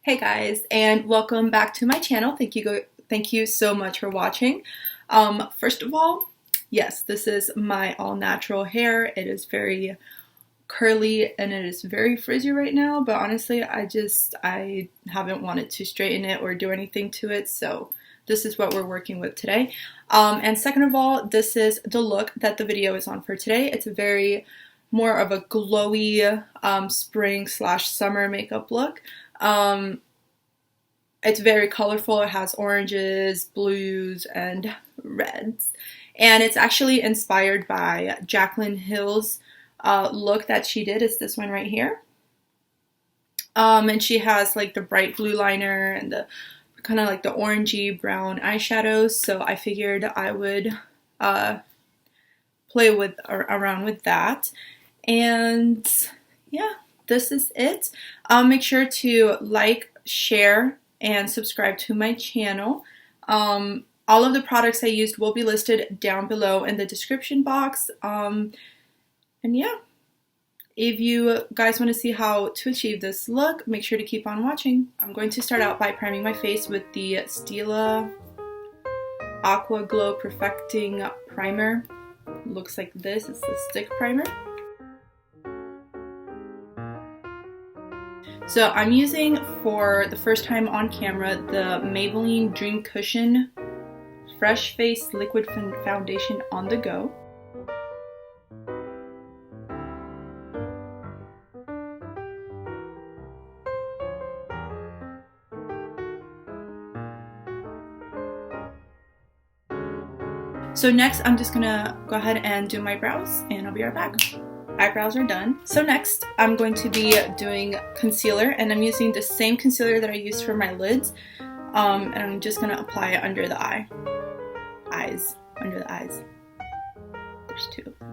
Hey guys, and welcome back to my channel. Thank you so much for watching. First of all, yes, this is my all natural hair. It is very curly and it is very frizzy right now, but honestly, I haven't wanted to straighten it or do anything to it, so this is what we're working with today. And second of all, this is the look that the video is on for today. It's a very more of a glowy spring/summer makeup look. It's very colorful. It has oranges, blues, and reds. And it's actually inspired by Jaclyn Hill's look that she did. It's this one right here. And she has like the bright blue liner and the kind of like the orangey brown eyeshadows. So I figured I would play around with that. And yeah, this is it. Make sure to like, share, and subscribe to my channel. All of the products I used will be listed down below in the description box. And yeah, if you guys want to see how to achieve this look, make sure to keep on watching. I'm going to start out by priming my face with the Stila Aqua Glow Perfecting Primer. It looks like this. It's the stick primer. So I'm using, for the first time on camera, the Maybelline Dream Cushion Fresh Face Liquid Foundation on the go. So next I'm just gonna go ahead and do my brows and I'll be right back. Eyebrows are done. So next I'm going to be doing concealer, and I'm using the same concealer that I used for my lids, and I'm just gonna apply it under the eyes. There's two of them.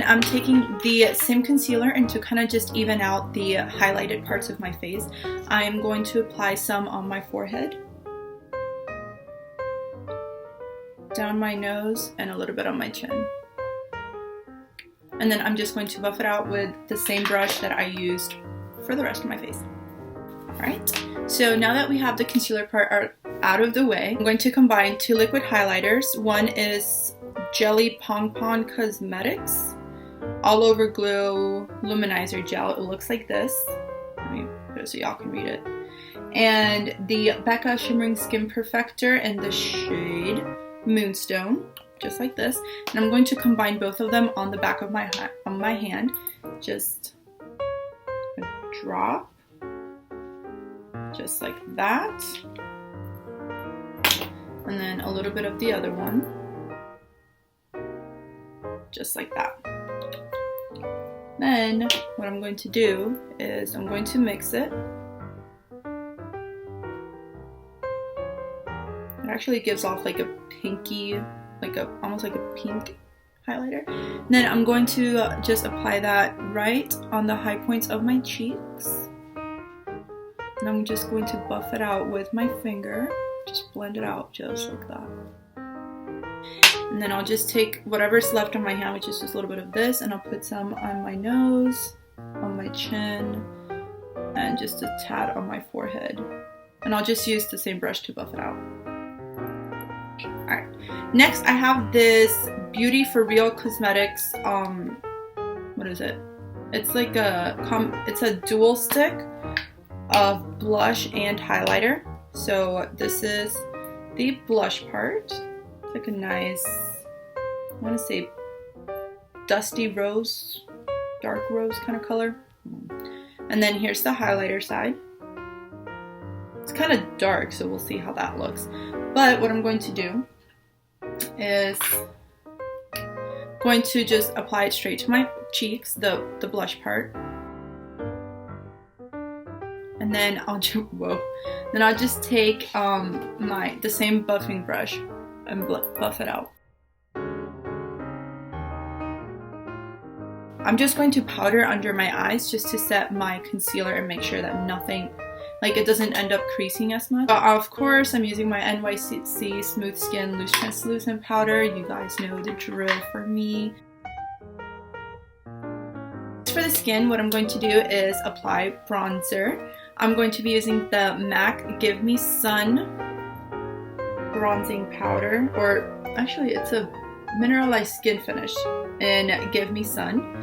I'm taking the same concealer, and to kind of just even out the highlighted parts of my face, I am going to apply some on my forehead, down my nose, and a little bit on my chin. And then I'm just going to buff it out with the same brush that I used for the rest of my face. Alright, so now that we have the concealer part out of the way, I'm going to combine two liquid highlighters. One is Jelly Pong Pong Cosmetics All Over Glow Luminizer Gel. It looks like this. Let me put it so y'all can read it. And the BECCA Shimmering Skin Perfector in the shade Moonstone, just like this. And I'm going to combine both of them on the back of my hand. Just a drop, just like that. And then a little bit of the other one, just like that. Then what I'm going to do is I'm going to mix it. It actually gives off like a pinky, almost like a pink highlighter. And then I'm going to just apply that right on the high points of my cheeks. And I'm just going to buff it out with my finger. Just blend it out just like that. And then I'll just take whatever's left on my hand, which is just a little bit of this, and I'll put some on my nose, on my chin, and just a tad on my forehead. And I'll just use the same brush to buff it out. Alright, next I have this Beauty For Real Cosmetics, what is it? It's like it's a dual stick of blush and highlighter. So this is the blush part. It's like a nice, I want to say dusty rose, dark rose kind of color. And then here's the highlighter side. It's kind of dark, so we'll see how that looks. But what I'm going to do is going to just apply it straight to my cheeks, the blush part. And then I'll just take the same buffing brush and buff it out. I'm just going to powder under my eyes just to set my concealer and make sure that nothing like it doesn't end up creasing as much. But of course, I'm using my NYC Smooth Skin Loose Translucent Powder. You guys know the drill for me. For the skin, what I'm going to do is apply bronzer. I'm going to be using the MAC Give Me Sun bronzing powder, or actually it's a mineralized skin finish in Give Me Sun.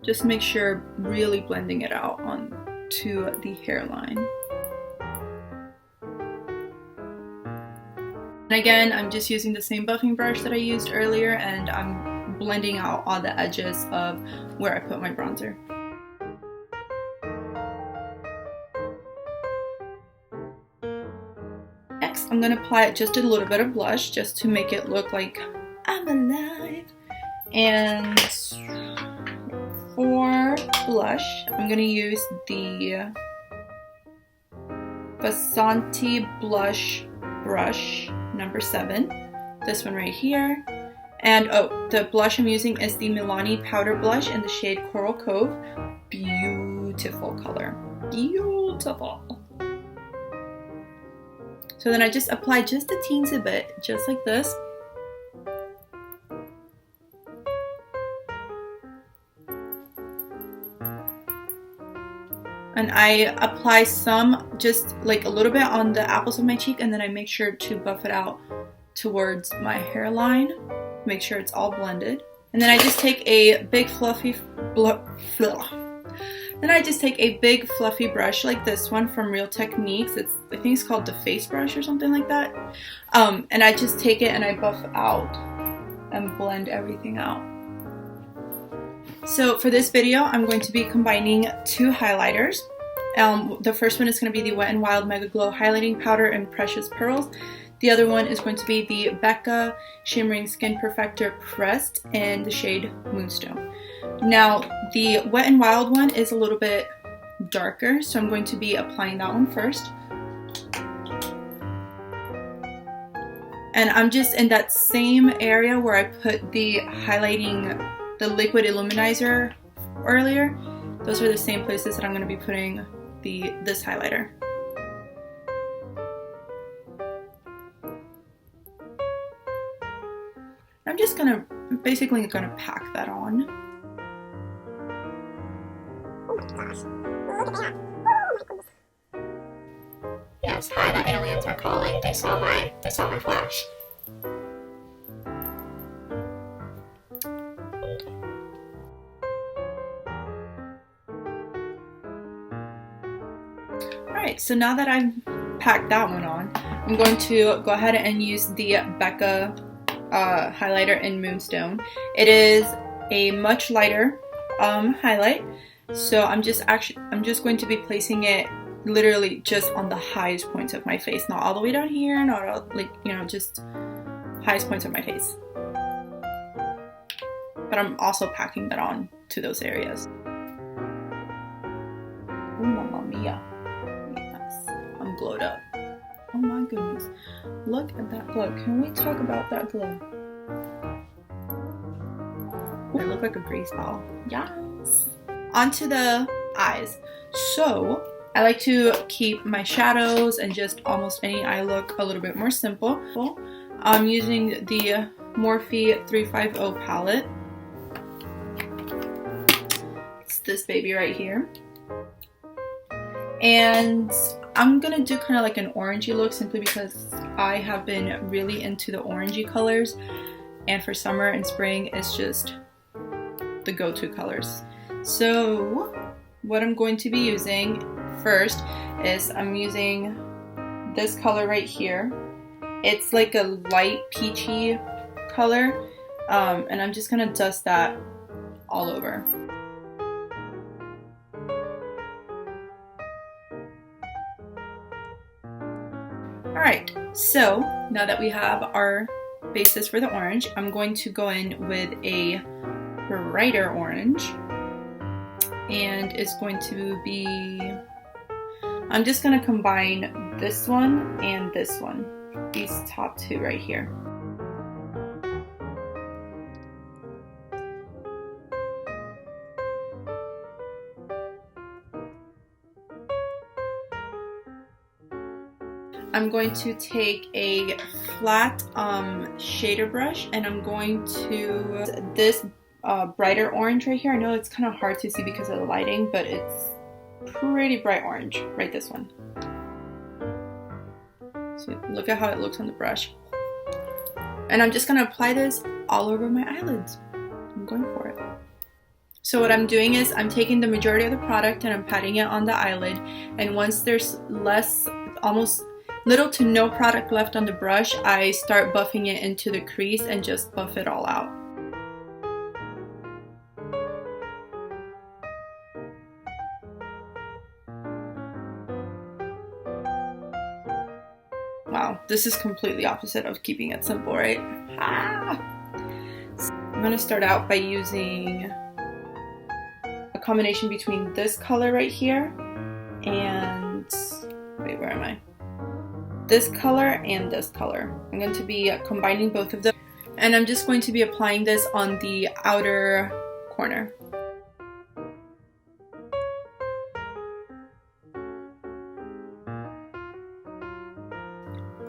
Just make sure really blending it out onto the hairline. And again, I'm just using the same buffing brush that I used earlier, and I'm blending out all the edges of where I put my bronzer. Next, I'm gonna apply just a little bit of blush just to make it look like I'm alive. And for blush, I'm gonna use the Vasanti Blush Brush number 7, this one right here. And oh, the blush I'm using is the Milani Powder Blush in the shade Coral Cove. Beautiful color, beautiful. So then I just apply just a teensy bit, just like this. And I apply some, just like a little bit on the apples of my cheek, and then I make sure to buff it out towards my hairline. Make sure it's all blended. And then I just take a big fluffy brush like this one from Real Techniques. I think it's called the face brush or something like that. And I just take it and I buff out and blend everything out. So for this video, I'm going to be combining 2 highlighters. The first one is going to be the Wet n Wild Mega Glow Highlighting Powder in Precious Pearls. The other one is going to be the BECCA Shimmering Skin Perfector Pressed in the shade Moonstone. Now, the Wet n Wild one is a little bit darker, so I'm going to be applying that one first. And I'm just in that same area where I put the liquid illuminizer earlier. Those are the same places that I'm going to be putting this highlighter. I'm just basically gonna pack that on. Oh my gosh. Look at that. Oh my goodness. Yes, hi, the aliens are calling. They saw my flash. Alright, so now that I've packed that one on, I'm going to go ahead and use the BECCA highlighter in Moonstone. It is a much lighter highlight, so I'm just going to be placing it literally just on the highest points of my face, not all the way down here, not all, like, you know, just highest points of my face. But I'm also packing that on to those areas. Oh, mamma mia. Yes, I'm glowed up. Oh my goodness. Look at that glow. Can we talk about that glow? I look like a grease ball. Yes. Onto the eyes. So I like to keep my shadows and just almost any eye look a little bit more simple. I'm using the Morphe 350 palette. It's this baby right here. And I'm gonna do kind of like an orangey look simply because I have been really into the orangey colors, and for summer and spring it's just the go-to colors. So what I'm going to be using first is I'm using this color right here. It's like a light peachy color, and I'm just gonna dust that all over. Alright, so now that we have our basis for the orange, I'm going to go in with a brighter orange, and it's going to be, I'm just going to combine this one and this one. These top two right here. I'm going to take a flat shader brush and I'm going to this brighter orange right here. I know it's kind of hard to see because of the lighting, but it's pretty bright orange, right? This one. So look at how it looks on the brush. And I'm just going to apply this all over my eyelids. I'm going for it. So what I'm doing is I'm taking the majority of the product and I'm patting it on the eyelid. And once there's less, almost little to no product left on the brush, I start buffing it into the crease and just buff it all out. Wow, this is completely opposite of keeping it simple, right? So I'm gonna start out by using a combination between this color right here and, wait, where am I? This color and this color. I'm going to be combining both of them, and I'm just going to be applying this on the outer corner.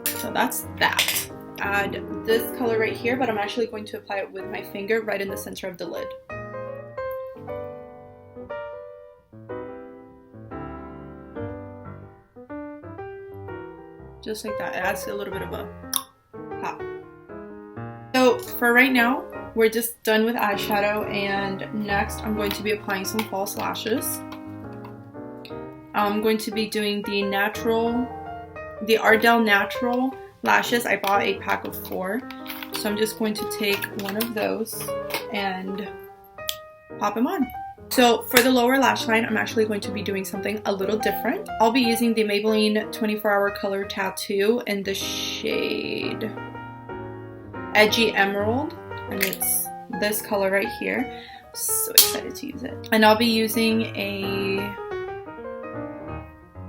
So that's that. Add this color right here, but I'm actually going to apply it with my finger right in the center of the lid. Just like that. It adds a little bit of a pop. So for right now, we're just done with eyeshadow, and next I'm going to be applying some false lashes. I'm going to be doing the Ardell natural lashes. I bought a pack of 4, so I'm just going to take one of those and pop them on. So for the lower lash line, I'm actually going to be doing something a little different. I'll be using the Maybelline 24-Hour Color Tattoo in the shade Edgy Emerald, and it's this color right here. So excited to use it. And I'll be using a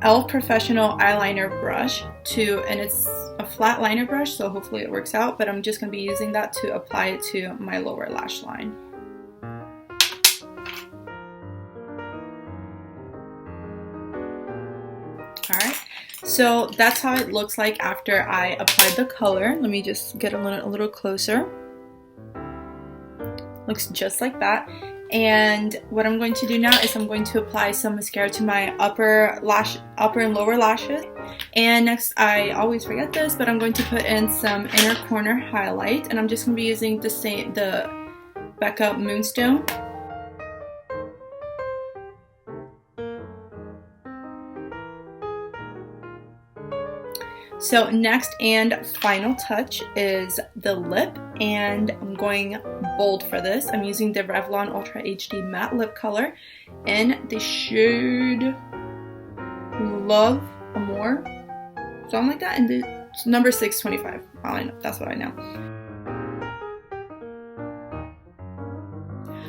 e.l.f. Professional eyeliner brush and it's a flat liner brush, so hopefully it works out, but I'm just going to be using that to apply it to my lower lash line. Alright, so that's how it looks like after I applied the color. Let me just get a little closer. Looks just like that. And what I'm going to do now is I'm going to apply some mascara to my upper and lower lashes. And next, I always forget this, but I'm going to put in some inner corner highlight, and I'm just going to be using the BECCA Moonstone. So next and final touch is the lip, and I'm going bold for this. I'm using the Revlon Ultra HD Matte Lip Color in the shade Love Amour, something like that, and the number 625. That's what I know.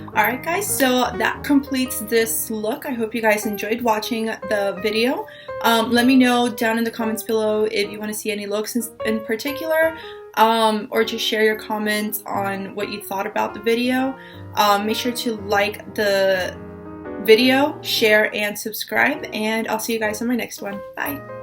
Alright guys, so that completes this look. I hope you guys enjoyed watching the video. Let me know down in the comments below if you want to see any looks in particular, or just share your comments on what you thought about the video. Make sure to like the video, share, and subscribe, and I'll see you guys on my next one. Bye!